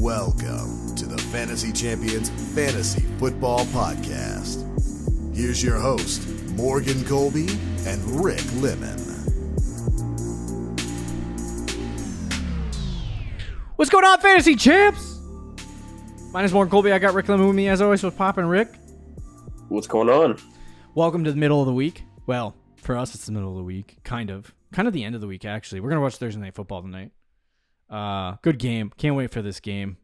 Welcome to the Fantasy Champions Fantasy Football Podcast. Here's your host, Morgan Colby and Rick Lemon. What's going on, Fantasy Champs? My name's Morgan Colby. I got Rick Lemon with me, as always, with Pop and Rick. What's going on? Welcome to the middle of the week. Well, for us, it's the middle of the week. Kind of the end of the week, actually. We're going to watch Thursday Night Football tonight. Good game. Can't wait for this game.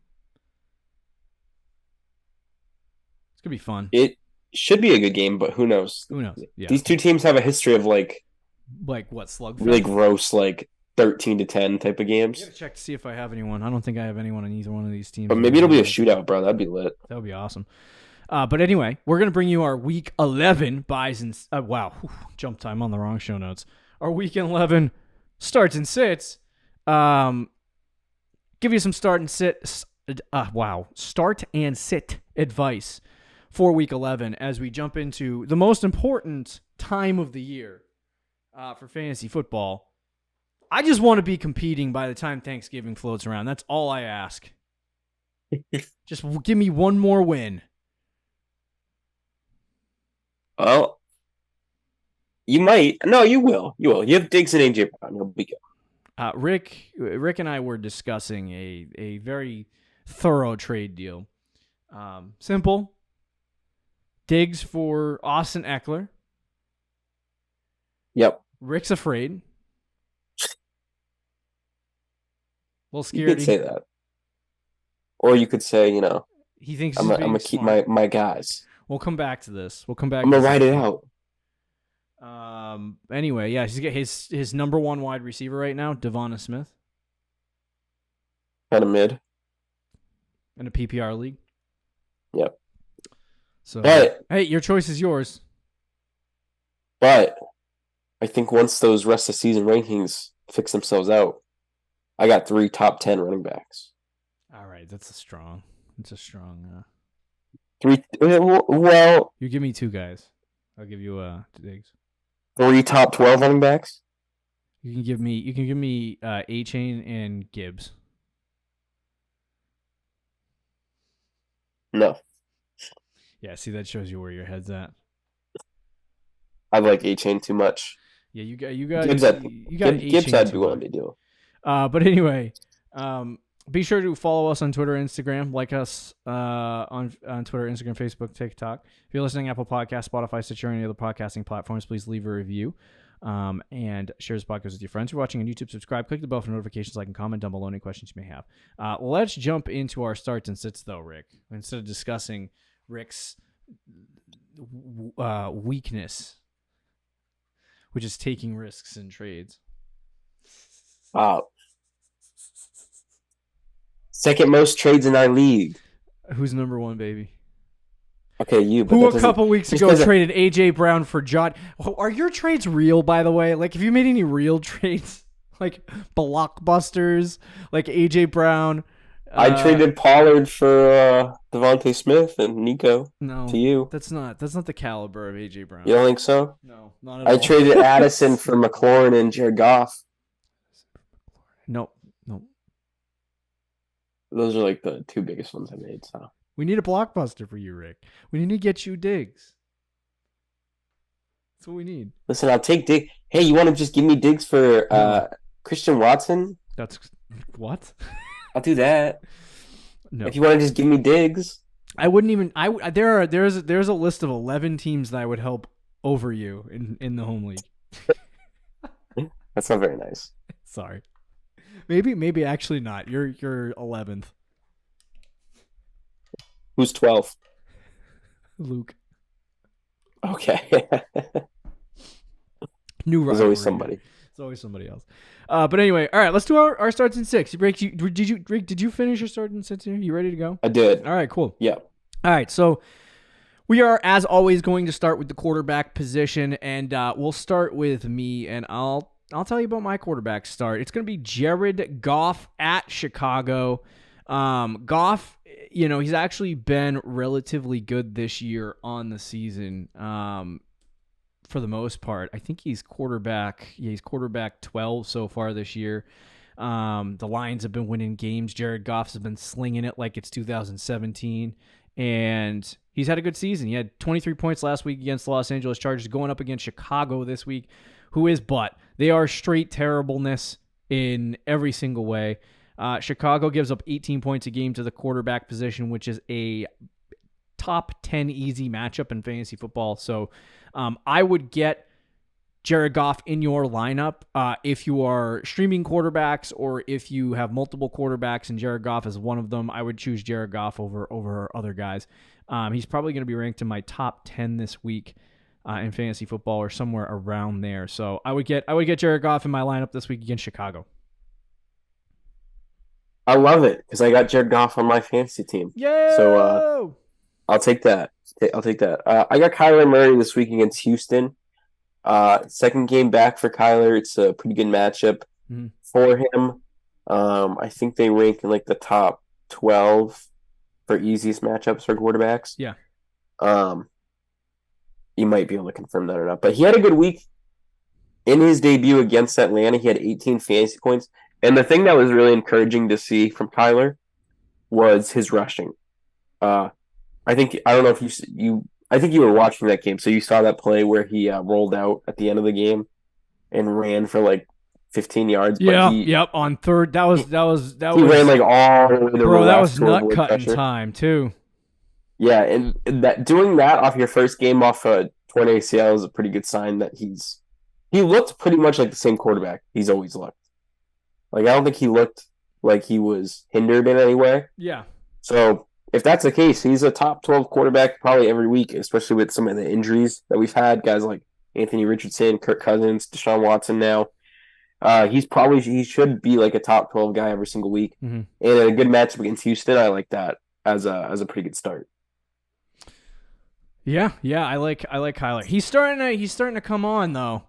It's going to be fun. It should be a good game, but who knows? Who knows? Yeah. These two teams have a history of Like what, slugfest? really gross, 13-10 type of games. I got to check to see if I have anyone. I don't think I have anyone on either one of these teams. But maybe it'll be a shootout, bro. That'd be lit. That would be awesome. But anyway, we're going to bring you our Week 11 buys and... jump time on the wrong show notes. Our Week 11 starts and sits. Give you some start and sit advice for Week 11 as we jump into the most important time of the year for fantasy football. I just want to be competing by the time Thanksgiving floats around. That's all I ask. Just give me one more win. Well, you might. No, you will. You will. You have Diggs and AJ Brown. You'll be good. Rick and I were discussing a very thorough trade deal. Simple. Diggs for Austin Eckler. Yep. Rick's afraid. Little You scaredy. could say that. Or you could say, He thinks I'm he's going to keep my guys. We'll come back to this. I'm going to write it out. Anyway, yeah, he's got his number one wide receiver right now, Devonta Smith, Kind of mid. in a PPR league. Yep. So, But hey, your choice is yours. I think once those rest of season rankings fix themselves out, I got 3 top 10 running backs. All right, that's a strong. Well, You give me 2 guys. I'll give you Diggs. 3 top 12 running backs. You can give me A-Chain and Gibbs. No, Yeah, see, that shows you where your head's at. I like A-Chain too much. Yeah, you got Gibbs A-Chain I'd too be willing much. to do. But anyway, be sure to follow us on Twitter, Instagram, like us on Twitter, Instagram, Facebook, TikTok. If you're listening to Apple Podcasts, Spotify, Stitcher, or any other podcasting platforms, please leave a review and share this podcast with your friends. If you're watching on YouTube, subscribe, click the bell for notifications, like and comment down below any questions you may have. Let's jump into our starts and sits, though, Rick. Instead of discussing Rick's weakness, which is taking risks in trades. Second most trades in our league. Who's number one, baby? Okay, you. But Who that a couple weeks ago doesn't- traded AJ Brown for John? Are your trades real, by the way? Like, have you made any real trades? Like blockbusters, like AJ Brown? I traded Pollard for Devontae Smith and Nico. No, to you. That's not the caliber of AJ Brown. You don't think so? No, not at all. I traded Addison for McLaurin and Jared Goff. No. Those are the 2 biggest ones I made. So We need a blockbuster for you, Rick. We need to get you Diggs. That's what we need. listen, I'll take Diggs. Hey, you want to just give me Diggs for Christian Watson? That's what? I'll do that. No. If you want to just give me Diggs. I wouldn't even. There's a list of 11 teams that I would help over you in the home league. That's not very nice. Sorry. Maybe actually not. You're 11th. Who's 12th? Luke. Okay. New rivalry. There's always somebody. It's always somebody else. But anyway, all right. Let's do our starts and six. Rick, did you finish your starts and sits here? You ready to go? I did. All right. Cool. Yeah. All right. So we are, as always, going to start with the quarterback position, and we'll start with me, and I'll tell you about my quarterback start. It's going to be Jared Goff at Chicago. Goff, he's actually been relatively good this year on the season. For the most part, I think he's quarterback 12 so far this year. The Lions have been winning games. Jared Goff has been slinging it like it's 2017. And he's had a good season. He had 23 points last week against the Los Angeles Chargers, going up against Chicago this week, who is but. They are straight terribleness in every single way. Chicago gives up 18 points a game to the quarterback position, which is a top 10 easy matchup in fantasy football. So I would get Jared Goff in your lineup if you are streaming quarterbacks, or if you have multiple quarterbacks and Jared Goff is one of them. I would choose Jared Goff over other guys. He's probably going to be ranked in my top 10 this week in fantasy football, or somewhere around there. So I would get Jared Goff in my lineup this week against Chicago. I love it because I got Jared Goff on my fantasy team. Yeah. So I'll take that. I got Kyler Murray this week against Houston. Second game back for Kyler. It's a pretty good matchup for him. I think they rank in like the top 12 for easiest matchups for quarterbacks. Yeah. You might be able to confirm that or not. But he had a good week in his debut against Atlanta. He had 18 fantasy points. And the thing that was really encouraging to see from Kyler was his rushing. I don't know if I think you were watching that game, so you saw that play where he rolled out at the end of the game and ran for like 15 yards. Yep. On third, that was. He ran like all the way to the bro. That was nut cutting time too. Yeah, and doing that off your first game off a torn ACL is a pretty good sign that he looked pretty much like the same quarterback he's always looked. Like, I don't think he looked like he was hindered in any way. Yeah. So if that's the case, he's a top 12 quarterback probably every week, especially with some of the injuries that we've had. Guys like Anthony Richardson, Kirk Cousins, Deshaun Watson now. He should be like a top 12 guy every single week. Mm-hmm. And a good matchup against Houston, I like that as a pretty good start. Yeah, I like Kyler. He's starting to come on though.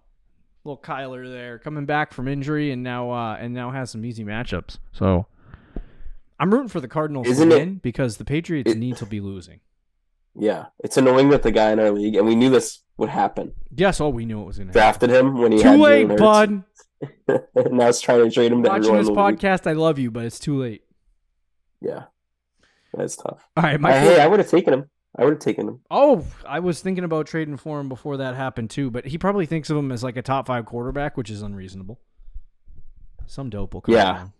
Little Kyler there, coming back from injury, and now has some easy matchups. So I'm rooting for the Cardinals to win because the Patriots need to be losing. Yeah, it's annoying with the guy in our league, and we knew this would happen. Yes, we knew it was going to happen. Drafted him when he too had late, bud. Now it's trying to trade him to watching everyone. This podcast, I love you, but it's too late. Yeah, that's tough. All right, I would have taken him. Oh, I was thinking about trading for him before that happened too, but he probably thinks of him as like a top 5 quarterback, which is unreasonable. Some dope will come down.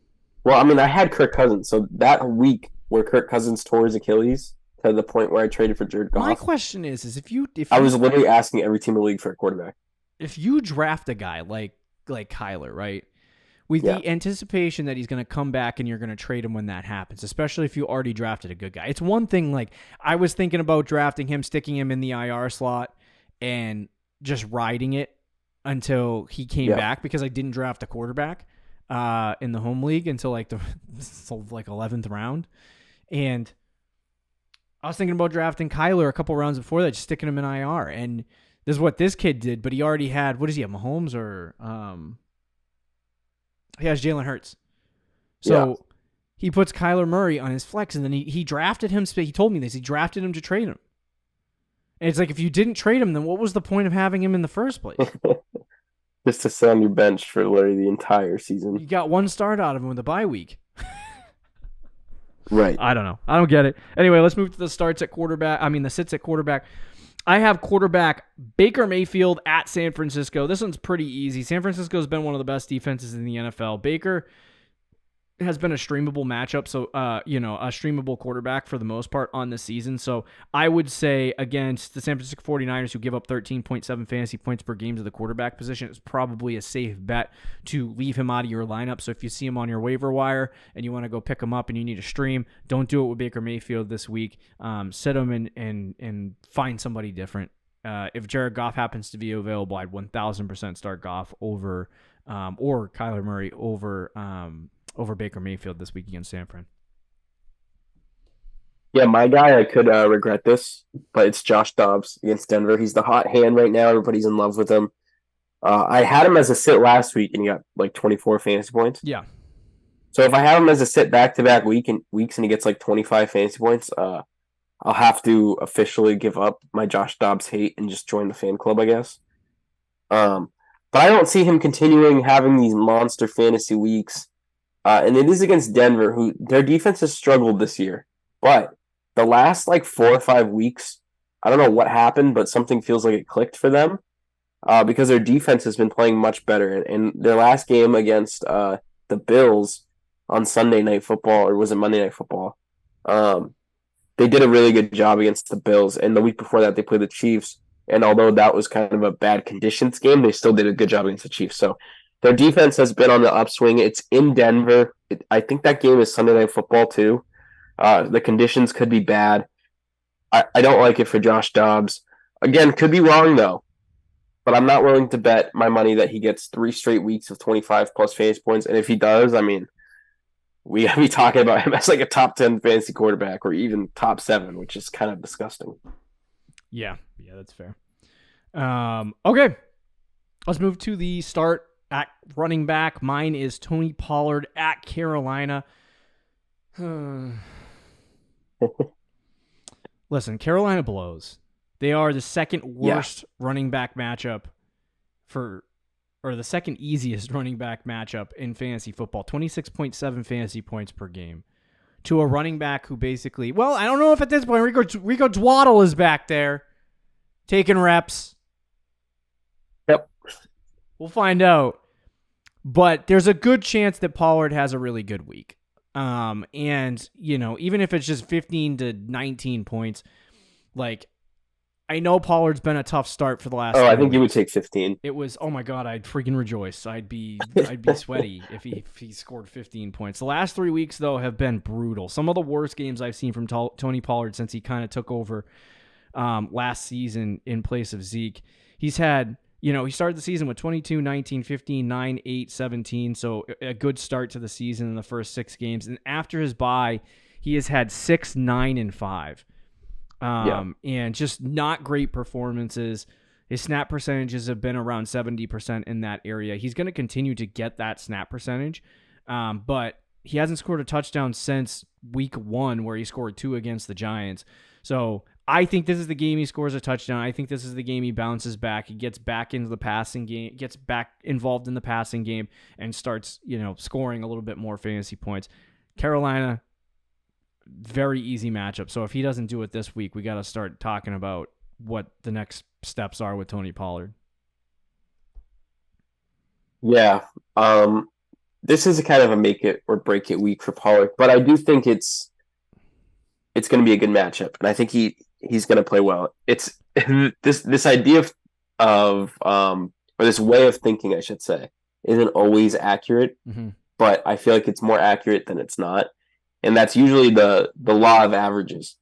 Well, I mean, I had Kirk Cousins, so that week where Kirk Cousins tore his Achilles to the point where I traded for Jared Goff. My question is if I was literally asking every team in the league for a quarterback. If you draft a guy like Kyler, right? With the anticipation that he's going to come back and you're going to trade him when that happens, especially if you already drafted a good guy. It's one thing, like, I was thinking about drafting him, sticking him in the IR slot, and just riding it until he came back because I didn't draft a quarterback in the home league until like the 11th round. And I was thinking about drafting Kyler a couple rounds before that, just sticking him in IR. And this is what this kid did, but he already had, what does he have, Mahomes or... He has Jalen Hurts. So he puts Kyler Murray on his flex, and then he drafted him. He told me this. He drafted him to trade him. And it's like, if you didn't trade him, then what was the point of having him in the first place? Just to sit on your bench for literally the entire season. You got one start out of him with a bye week. Right. I don't know. I don't get it. Anyway, let's move to the sits at quarterback. I have quarterback Baker Mayfield at San Francisco. This one's pretty easy. San Francisco's been one of the best defenses in the NFL. Baker has been a streamable matchup, so a streamable quarterback for the most part on the season. So I would say against the San Francisco 49ers, who give up 13.7 fantasy points per game to the quarterback position, it's probably a safe bet to leave him out of your lineup. So if you see him on your waiver wire and you want to go pick him up and you need a stream, don't do it with Baker Mayfield this week. Sit him and find somebody different. If Jared Goff happens to be available, I'd 1,000% start Goff over or Kyler Murray over Baker Mayfield this week against San Fran. Yeah, my guy, I could regret this, but it's Josh Dobbs against Denver. He's the hot hand right now. Everybody's in love with him. I had him as a sit last week, and he got like 24 fantasy points. Yeah. So if I have him as a sit back-to-back weeks and he gets like 25 fantasy points, I'll have to officially give up my Josh Dobbs hate and just join the fan club, I guess. But I don't see him continuing having these monster fantasy weeks. And it is against Denver, who their defense has struggled this year. But the last 4 or 5 weeks, I don't know what happened, but something feels like it clicked for them because their defense has been playing much better. And their last game against the Bills on Sunday Night Football, or was it Monday Night Football? They did a really good job against the Bills. And the week before that, they played the Chiefs. And although that was kind of a bad conditions game, they still did a good job against the Chiefs. So their defense has been on the upswing. It's in Denver. I think that game is Sunday Night Football too. The conditions could be bad. I don't like it for Josh Dobbs. Again, could be wrong though, but I'm not willing to bet my money that he gets 3 straight weeks of 25 plus fantasy points. And if he does, I mean, we gotta be talking about him as like a top 10 fantasy quarterback or even top 7, which is kind of disgusting. Yeah, that's fair. Okay, let's move to the start at running back. Mine is Tony Pollard at Carolina. Listen, Carolina blows. They are the second worst running back matchup or the second easiest running back matchup in fantasy football. 26.7 fantasy points per game to a running back who basically, well, I don't know if at this point Rico Dwaddle is back there taking reps. Yep. We'll find out. But there's a good chance that Pollard has a really good week. And, even if it's just 15 to 19 points, I know Pollard's been a tough start for the last. I think you would take 15. It was, oh my God, I'd freaking rejoice. I'd be sweaty if he scored 15 points. The last 3 weeks, though, have been brutal. Some of the worst games I've seen from Tony Pollard since he kind of took over last season in place of Zeke. He's had, he started the season with 22, 19, 15, 9, 8, 17. So a good start to the season in the first 6 games. And after his bye, he has had 6, 9, and 5. And just not great performances. His snap percentages have been around 70% in that area. He's going to continue to get that snap percentage. But he hasn't scored a touchdown since week 1 where he scored 2 against the Giants. So I think this is the game he scores a touchdown. I think this is the game he bounces back. He gets back into the passing game, gets back involved in the passing game, and starts, scoring a little bit more fantasy points. Carolina, very easy matchup. So if he doesn't do it this week, we got to start talking about what the next steps are with Tony Pollard. Yeah. This is a kind of a make it or break it week for Pollard, but I do think it's going to be a good matchup, and I think he's going to play well. It's this idea of or this way of thinking, I should say, isn't always accurate, but I feel like it's more accurate than it's not. And that's usually the law of averages.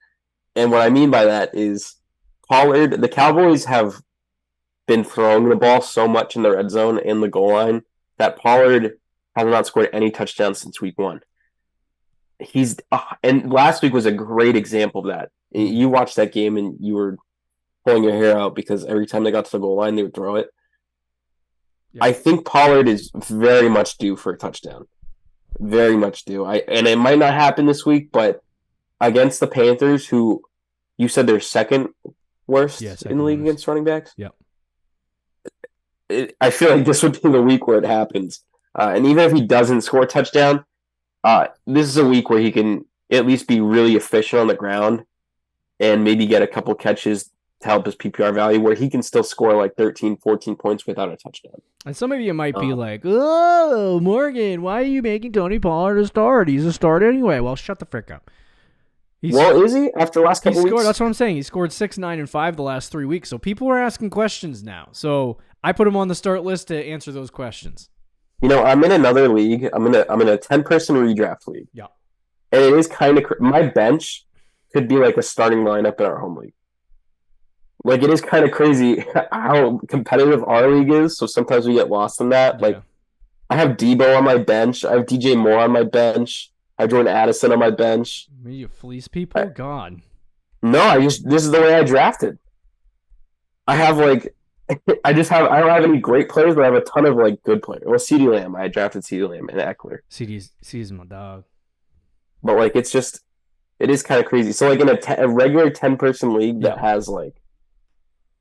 And what I mean by that is Pollard, the Cowboys have been throwing the ball so much in the red zone and the goal line that Pollard has not scored any touchdowns since week 1. And last week was a great example of that. You watched that game and you were pulling your hair out because every time they got to the goal line, they would throw it. Yeah. I think Pollard is very much due for a touchdown. Very much due. And it might not happen this week, but against the Panthers, who you said they're second worst in the league against running backs? Yep. I feel like this would be the week where it happens. And even if he doesn't score a touchdown, this is a week where he can at least be really efficient on the ground and maybe get a couple catches to help his PPR value where he can still score 13, 14 points without a touchdown. And some of you might be like, oh, Morgan, why are you making Tony Pollard a start? He's a start anyway. Well, shut the frick up. Is he? After the last couple weeks? That's what I'm saying. He scored 6, 9, and 5 the last 3 weeks. So people are asking questions now. So I put him on the start list to answer those questions. I'm in another league. I'm in a 10-person redraft league. Yeah. And it is kind of my bench could be like a starting lineup in our home league. It is kind of crazy how competitive our league is. So sometimes we get lost in that. Yeah. I have Debo on my bench. I have DJ Moore on my bench. I have Jordan Addison on my bench. You fleece people? God. No, this is the way I drafted. I have I don't have any great players, but I have a ton of good players. Well, CeeDee Lamb. I drafted CeeDee Lamb and Eckler. CeeDee's my dog. But it is kind of crazy. So in a regular 10-person league that has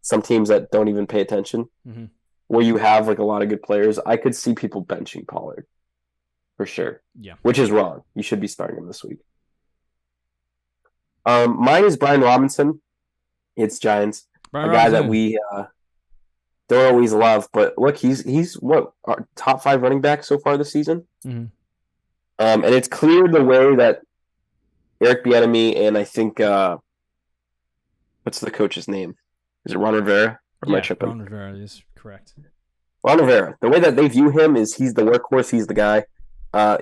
some teams that don't even pay attention, where you have a lot of good players, I could see people benching Pollard. for sure. Yeah. Which is wrong. You should be starting him this week. Mine is Brian Robinson. It's Giants. Brian a guy Robinson. that we don't always love, but look, he's what, our top 5 running back so far this season. Mhm. And it's clear the way that Eric Bieniemy and I think what's the coach's name? Is it Ron Rivera? Or am I tripping? Ron Rivera is correct. Ron Rivera. The way that they view him is he's the workhorse. He's the guy.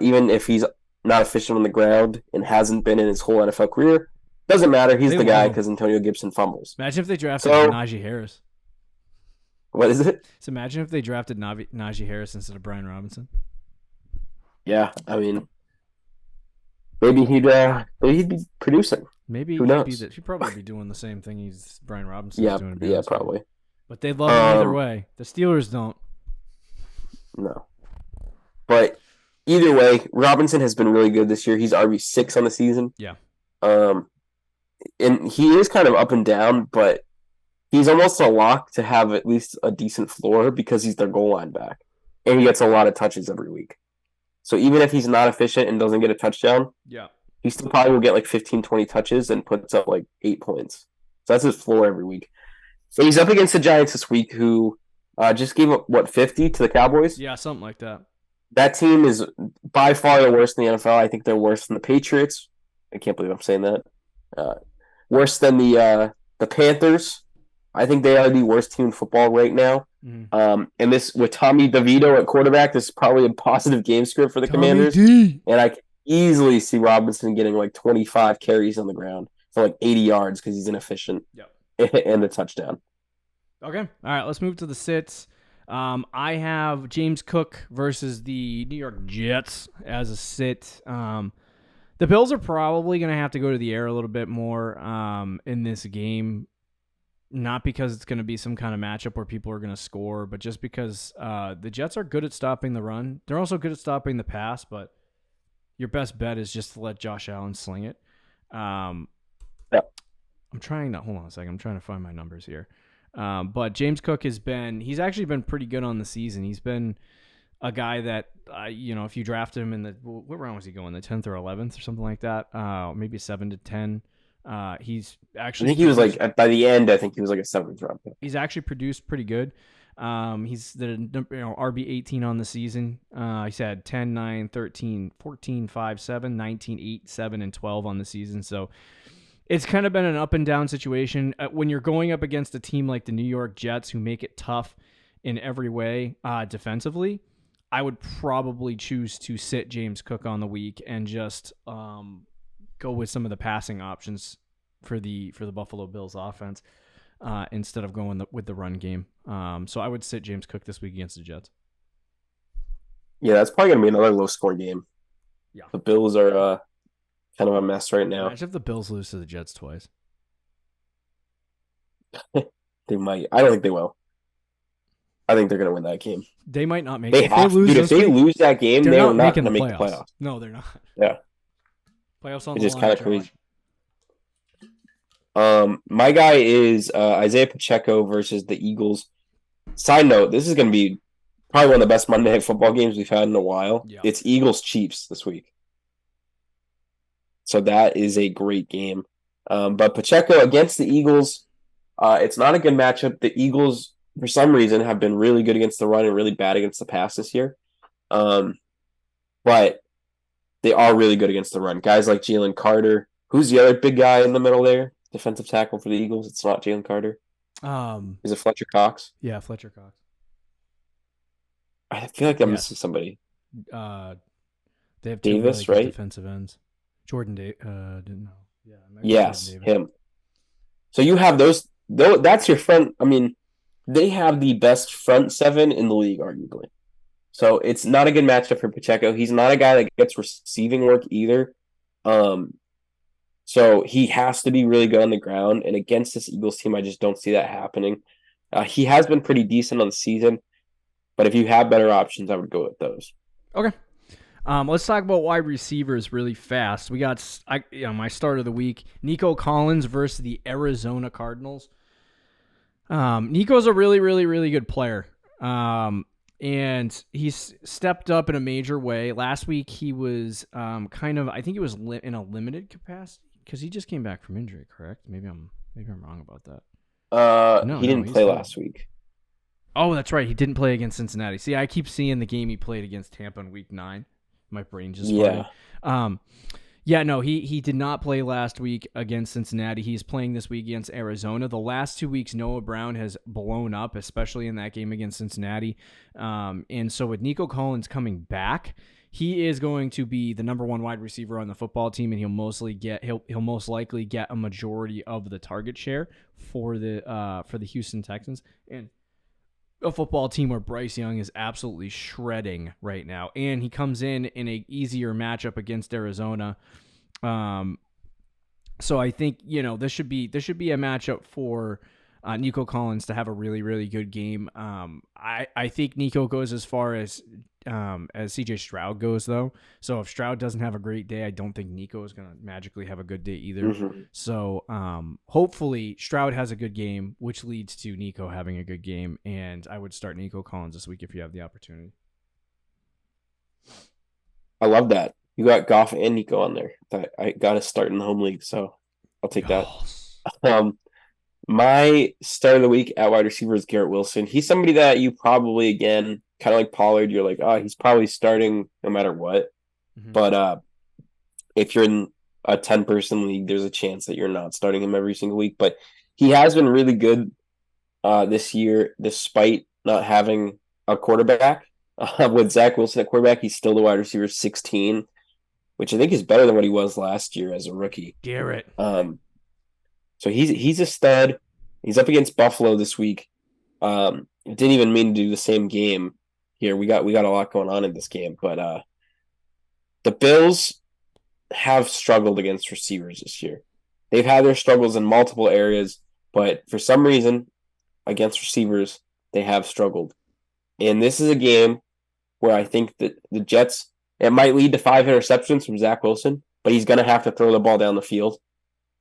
Even if he's not efficient on the ground and hasn't been in his whole NFL career, doesn't matter. He's the guy because Antonio Gibson fumbles. Imagine if they drafted Najee Harris. What is it? So imagine if they drafted Najee Harris instead of Brian Robinson. Yeah, I mean, maybe he'd be producing. Maybe Who knows? he'd probably be doing the same thing Brian Robinson Yeah, doing. yeah, probably. But they love him either way. The Steelers don't. No. But either way, Robinson has been really good this year. He's RB6 on the season. Yeah. And he is kind of up and down, but he's almost a lock to have at least a decent floor because he's their goal line back. And he gets a lot of touches every week. So even if he's not efficient and doesn't get a touchdown, he still probably will get like 15, 20 touches and puts up like 8 points. So that's his floor every week. So he's up against the Giants this week, who just gave up, 50 to the Cowboys? Yeah, something like that. That team is by far the worst in the NFL. I think they're worse than the Patriots. I can't believe I'm saying that. Worse than the Panthers. I think they are the worst team in football right now. Mm-hmm. And this, with Tommy DeVito at quarterback, this is probably a positive game script for the Commanders. D. And I can easily see Robinson getting like 25 carries on the ground for like 80 yards because he's inefficient. Yep. And the touchdown. Okay. All right, let's move to the sits. I have James Cook versus the New York Jets as a sit. The Bills are probably going to have to go to the air a little bit more in this game. Not because it's going to be some kind of matchup where people are going to score, but just because the Jets are good at stopping the run. They're also good at stopping the pass, but your best bet is just to let Josh Allen sling it. I'm trying to hold on a second. I'm trying to find my numbers here. But James Cook he's actually been pretty good on the season. He's been a guy that, if you draft him in what round was he going? The 10th or 11th or something like that? Maybe 7 to 10. He's actually. I think he was like, by the end, I think he was like a 7th round pick. He's actually produced pretty good. He's the RB 18 on the season. He's had 10, 9, 13, 14, 5, 7, 19, 8, 7, and 12 on the season. So it's kind of been an up and down situation. When you're going up against a team like the New York Jets, who make it tough in every way defensively, I would probably choose to sit James Cook on the week and just go with some of the passing options for the Buffalo Bills offense instead of going with the run game. So I would sit James Cook this week against the Jets. Yeah, that's probably going to be another low-score game. Yeah. The Bills are kind of a mess right now. Imagine if the Bills lose to the Jets twice. They might. I don't think they will. I think they're going to win that game. They might not make it. If they lose that game, they are not going to making make the playoffs. No, they're not. Yeah. Playoffs on it's the just line. kind of crazy. My guy is Isaiah Pacheco versus the Eagles. Side note, this is going to be probably one of the best Monday Night Football games we've had in a while. Yeah. It's Eagles-Chiefs this week. So that is a great game. But Pacheco against the Eagles, it's not a good matchup. The Eagles, for some reason, have been really good against the run and really bad against the pass this year. But they are really good against the run. Guys like Jalen Carter. Who's the other big guy in the middle there? Defensive tackle for the Eagles. It's not Jalen Carter. Is it Fletcher Cox? Yeah, Fletcher Cox. I feel like I'm missing somebody. They have Davis, really right? Defensive ends. Jordan Davis. Didn't know. Yeah. Yes, him. So you have those. That's your front. I mean, they have the best front seven in the league, arguably. So it's not a good matchup for Pacheco. He's not a guy that gets receiving work either. So he has to be really good on the ground. And against this Eagles team, I just don't see that happening. He has been pretty decent on the season. But if you have better options, I would go with those. Okay. Let's talk about wide receivers really fast. We got my start of the week, Nico Collins versus the Arizona Cardinals. Nico's a really, really, really good player. And he's stepped up in a major way. Last week he was I think he was in a limited capacity because he just came back from injury, correct? Maybe I'm wrong about that. He didn't play last week. Oh, that's right. He didn't play against Cincinnati. See, I keep seeing the game he played against Tampa in Week 9. My brain just farted. No, he did not play last week against Cincinnati. He's playing this week against Arizona. The last 2 weeks, Noah Brown has blown up, especially in that game against Cincinnati. And so with Nico Collins coming back, he is going to be the number one wide receiver on the football team, and he'll most likely get a majority of the target share for the Houston Texans. And a football team where Bryce Young is absolutely shredding right now, and he comes in a easier matchup against Arizona. So I think this should be a matchup for Nico Collins to have a really, really good game. I think Nico goes as far as CJ Stroud goes, though. So if Stroud doesn't have a great day, I don't think Nico is going to magically have a good day either. Mm-hmm. So hopefully Stroud has a good game, which leads to Nico having a good game. And I would start Nico Collins this week if you have the opportunity. I love that. You got Goff and Nico on there. I got to start in the home league, so I'll take that. My start of the week at wide receiver is Garrett Wilson. He's somebody that you probably, again, kind of like Pollard, you're like, oh, he's probably starting no matter what. Mm-hmm. But if you're in a 10-person league, there's a chance that you're not starting him every single week. But he has been really good this year, despite not having a quarterback. With Zach Wilson at quarterback, he's still the wide receiver 16, which I think is better than what he was last year as a rookie. Garrett. So he's a stud. He's up against Buffalo this week. Didn't even mean to do the same game here. We got a lot going on in this game, but the Bills have struggled against receivers this year. They've had their struggles in multiple areas, but for some reason, against receivers, they have struggled. And this is a game where I think that the Jets, it might lead to 5 interceptions from Zach Wilson, but he's going to have to throw the ball down the field.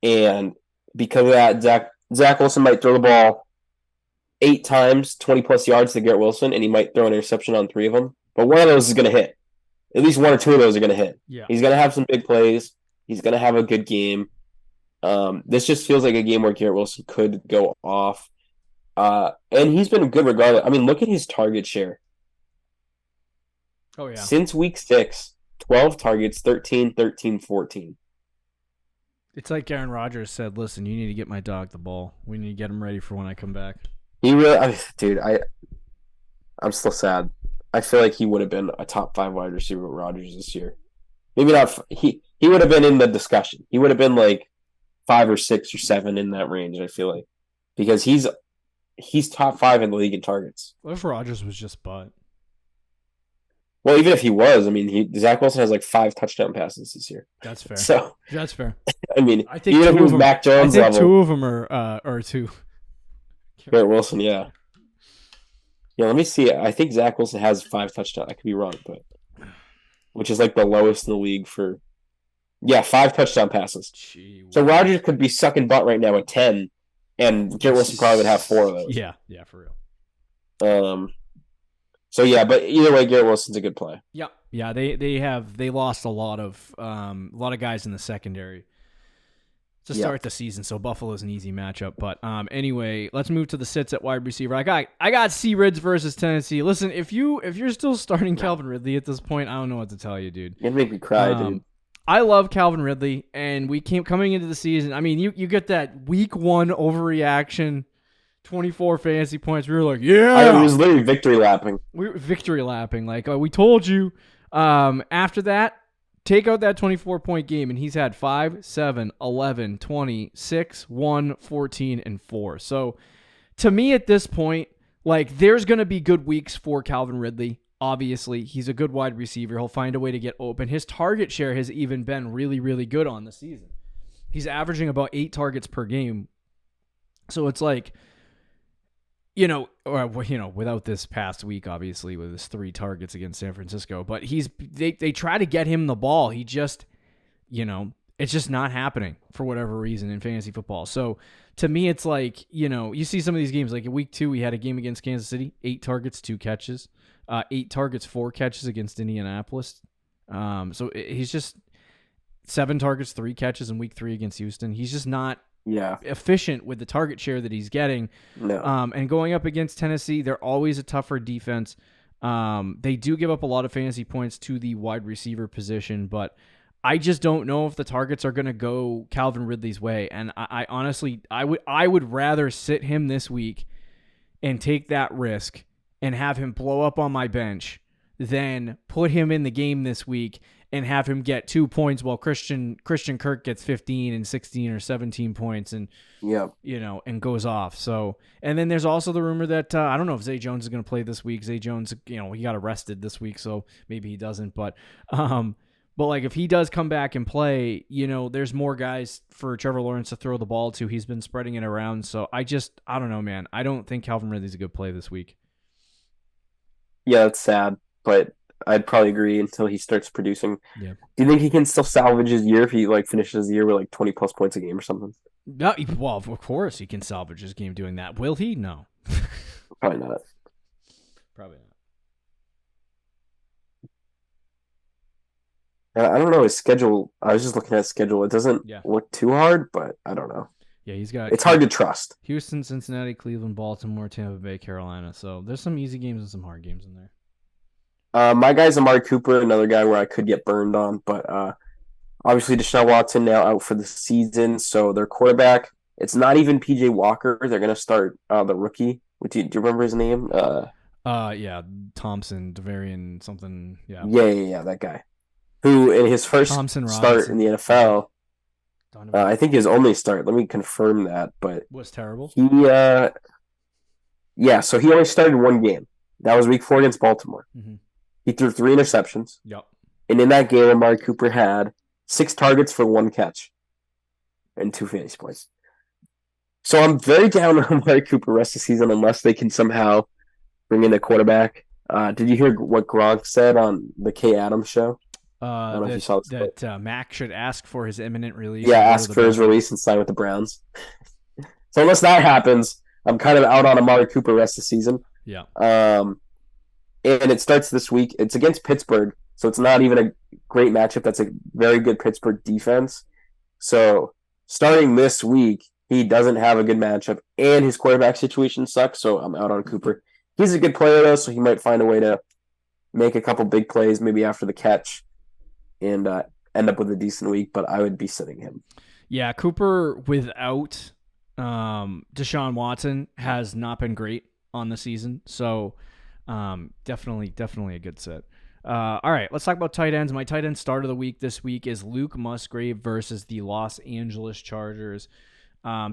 And because of that, Zach Wilson might throw the ball 8 times, 20-plus yards to Garrett Wilson, and he might throw an interception on 3 of them. But one of those is going to hit. At least 1 or 2 of those are going to hit. Yeah. He's going to have some big plays. He's going to have a good game. This just feels like a game where Garrett Wilson could go off. And he's been good regardless. I mean, look at his target share. Oh, yeah. Since week 6, 12 targets, 13, 13, 14. It's like Aaron Rodgers said, listen, you need to get my dog the ball. We need to get him ready for when I come back. He really, dude, I'm still sad. I feel like he would have been a top 5 wide receiver with Rodgers this year. Maybe not. He would have been in the discussion. He would have been like 5 or 6 or 7 in that range, I feel like. Because he's top 5 in the league in targets. What if Rodgers was just butt? Well, even if he was, I mean, Zach Wilson has like 5 touchdown passes this year. That's fair. So that's fair. I mean, I think even if he was Mac Jones level, 2 of them are 2. Garrett Wilson, yeah. Yeah, let me see. I think Zach Wilson has 5 touchdowns. I could be wrong, but which is like the lowest in the league for 5 touchdown passes. Gee, so Rodgers could be sucking butt right now at 10, and Garrett Wilson probably would have 4 of those. Yeah, for real. So yeah, but either way, Garrett Wilson's a good play. Yeah. They lost a lot of guys in the secondary to start the season, so Buffalo's an easy matchup. But anyway, let's move to the sits at wide receiver. I got C. Rids versus Tennessee. Listen, if you're still starting Calvin Ridley at this point, I don't know what to tell you, dude. It make me cry, dude. I love Calvin Ridley, and we came coming into the season. I mean, you get that week 1 overreaction. 24 fantasy points. We were like, yeah. I was literally victory lapping. We were victory lapping. Like, we told you. After that, take out that 24-point game, and he's had 5, 7, 11, 20, 6, 1, 14, and 4. So, to me at this point, like, there's going to be good weeks for Calvin Ridley. Obviously, he's a good wide receiver. He'll find a way to get open. His target share has even been really, really good on the season. He's averaging about 8 targets per game. So, it's like, without this past week, obviously, with his 3 targets against San Francisco, but they try to get him the ball. He just, It's just not happening for whatever reason in fantasy football. So to me, it's like, you see some of these games, like in week 2, we had a game against Kansas City, 8 targets, 2 catches, 8 targets, 4 catches against Indianapolis. So he's just 7 targets, 3 catches in week 3 against Houston. He's just not efficient with the target share that he's getting. No. And going up against Tennessee, they're always a tougher defense. They do give up a lot of fantasy points to the wide receiver position, but I just don't know if the targets are going to go Calvin Ridley's way. And I honestly, I would rather sit him this week and take that risk and have him blow up on my bench than put him in the game this week and have him get 2 points while Christian Kirk gets 15 and 16 or 17 points and and goes off. So, and then there's also the rumor that I don't know if Zay Jones is going to play this week. Zay Jones, he got arrested this week, so maybe he doesn't. But like if he does come back and play, there's more guys for Trevor Lawrence to throw the ball to. He's been spreading it around. So I don't know, man. I don't think Calvin Ridley's a good play this week. Yeah, it's sad, but I'd probably agree until he starts producing. Yeah. Do you think he can still salvage his year if he finishes the year with 20 plus points a game or something? No, well, of course he can salvage his game doing that. Will he? No. Probably not. Probably not. I don't know his schedule. I was just looking at his schedule. It doesn't look too hard, but I don't know. Yeah, he's got. It's hard to trust. Houston, Cincinnati, Cleveland, Baltimore, Tampa Bay, Carolina. So there's some easy games and some hard games in there. My guy's Amari Cooper, another guy where I could get burned on, but obviously Deshaun Watson now out for the season, so their quarterback, it's not even PJ Walker. They're gonna start the rookie. Do you remember his name? Thompson, Devarian, something. Yeah, that guy. Who in his first start in the NFL, I think his only start. Let me confirm that, but was terrible. He so he only started one game. That was week 4 against Baltimore. Mm-hmm. He threw 3 interceptions. Yep. And in that game, Amari Cooper had 6 targets for 1 catch and 2 fantasy points. So I'm very down on Amari Cooper rest of the season unless they can somehow bring in a quarterback. Did you hear what Gronk said on the Kay Adams show? I don't know if you saw that Mac should ask for his imminent release. Yeah, ask for his release and sign with the Browns. So unless that happens, I'm kind of out on Amari Cooper rest of the season. Yeah. And it starts this week. It's against Pittsburgh, so it's not even a great matchup. That's a very good Pittsburgh defense. So starting this week, he doesn't have a good matchup, and his quarterback situation sucks, so I'm out on Cooper. He's a good player, though, so he might find a way to make a couple big plays maybe after the catch and end up with a decent week, but I would be sitting him. Yeah, Cooper without Deshaun Watson has not been great on the season, so definitely a good sit. All right, let's talk about tight ends. My tight end start of the week this week is Luke Musgrave versus the Los Angeles Chargers.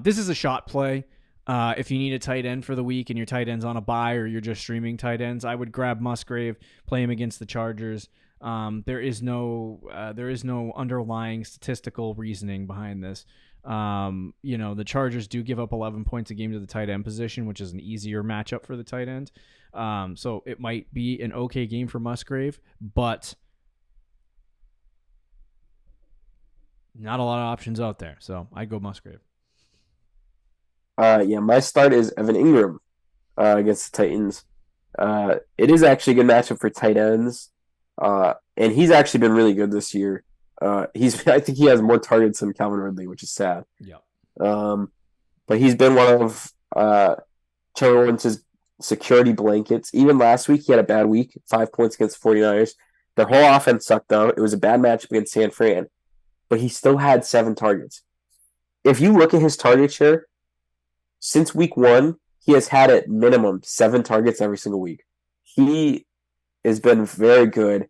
This is a shot play. If you need a tight end for the week and your tight end's on a bye or you're just streaming tight ends, I would grab Musgrave, play him against the Chargers. There is no underlying statistical reasoning behind this. The Chargers do give up 11 points a game to the tight end position, which is an easier matchup for the tight end. So it might be an okay game for Musgrave, but not a lot of options out there. So I'd go Musgrave. My start is Evan Ingram against the Titans. It is actually a good matchup for tight ends, and he's actually been really good this year. I think he has more targets than Calvin Ridley, which is sad. Yeah. But he's been one of Trevor Lawrence's security blankets. Even last week, he had a bad week, 5 points against the 49ers. Their whole offense sucked, though. It was a bad matchup against San Fran, but he still had 7 targets. If you look at his target share, since week 1, he has had at minimum 7 targets every single week. He has been very good.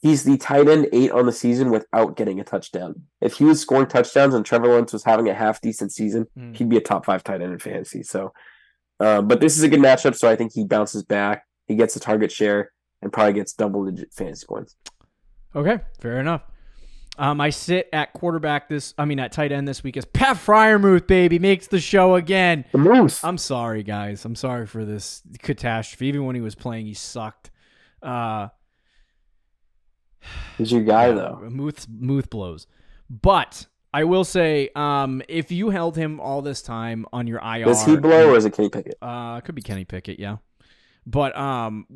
He's the tight end 8 on the season without getting a touchdown. If he was scoring touchdowns and Trevor Lawrence was having a half-decent season, he'd be a top 5 tight end in fantasy. So, but this is a good matchup, so I think he bounces back. He gets the target share and probably gets double-digit fantasy points. Okay, fair enough. I sit at at tight end this week is Pat Freiermuth, baby, makes the show again. The Moose. I'm sorry, guys. I'm sorry for this catastrophe. Even when he was playing, he sucked. He's your guy, though. Muth blows. But I will say, if you held him all this time on your IR, Does he blow or is it Kenny Pickett? It could be Kenny Pickett, yeah. But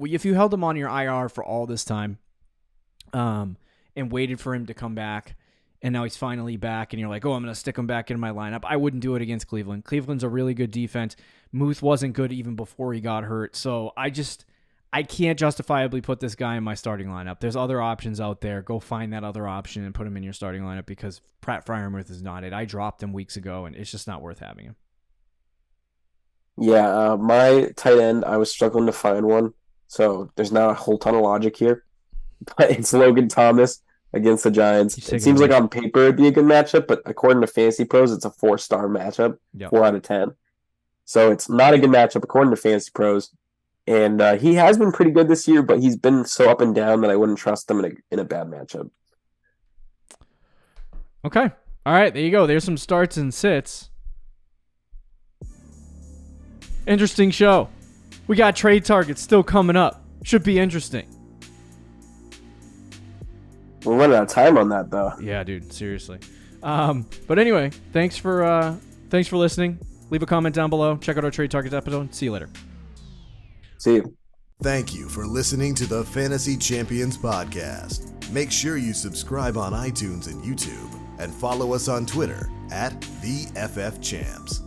if you held him on your IR for all this time, and waited for him to come back, and now he's finally back, and you're like, oh, I'm going to stick him back in my lineup, I wouldn't do it against Cleveland. Cleveland's a really good defense. Muth wasn't good even before he got hurt, so I can't justifiably put this guy in my starting lineup. There's other options out there. Go find that other option and put him in your starting lineup because Pratt Freiermuth is not it. I dropped him weeks ago, and it's just not worth having him. Yeah, my tight end, I was struggling to find one, so there's not a whole ton of logic here. But it's Logan Thomas against the Giants. It seems like on paper it'd be a good matchup, but according to Fantasy Pros, it's a 4-star matchup, 4 out of 10. So it's not a good matchup according to Fantasy Pros. And he has been pretty good this year, but he's been so up and down that I wouldn't trust him in a bad matchup. Okay. All right, there you go. There's some starts and sits. Interesting show. We got trade targets still coming up. Should be interesting. We're running out of time on that, though. Yeah, dude. Seriously. But anyway, thanks for listening. Leave a comment down below. Check out our trade targets episode. See you later. See you. Thank you for listening to the Fantasy Champions Podcast. Make sure you subscribe on iTunes and YouTube and follow us on Twitter @TheFFChamps.